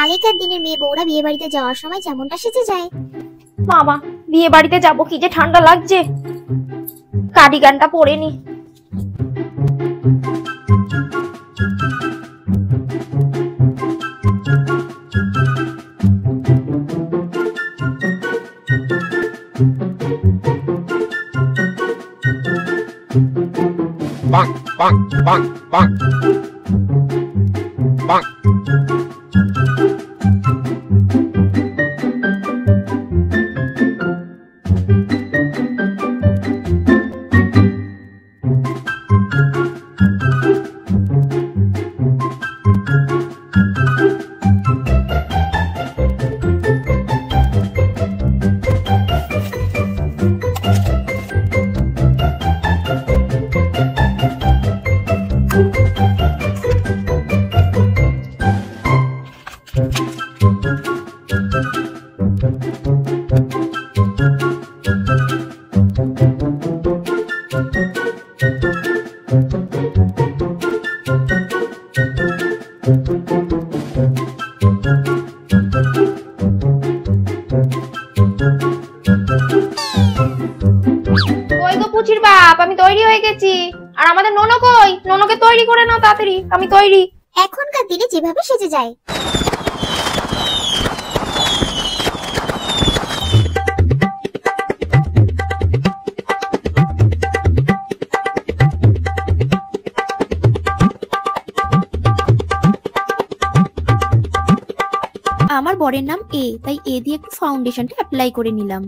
আগেকার দিনের মেয়ে বউরা বিয়ে বাড়িতে যাওয়ার সময় যেমনটা সেজে যায়। বাবা, বিয়ে বাড়িতে যাবো, কি যে ঠান্ডা লাগছে, কার্ডিগানটা পরে নি। Bonk, bonk, bonk, bonk. Bonk. কই গো পুচির বাপ, আমি তৈরি হয়ে গেছি। আর আমাদের ননো কই? ননোকে তৈরি করে নাও তাড়াতাড়ি, আমি তৈরি। এখনকার দিনে যেভাবে সেজে যায়। আমার বরের নাম এ, তাই এ দিয়ে একটু ফাউন্ডেশনটা অ্যাপ্লাই করে নিলাম।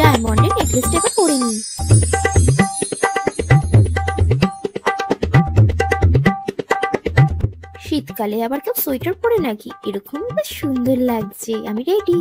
ডায়মন্ডের নেকলেসটা এবার পরে নিই। শীতকালে আবার কেউ সোয়েটার পরে নাকি? এরকম বেশ সুন্দর লাগছে, আমি রেডি।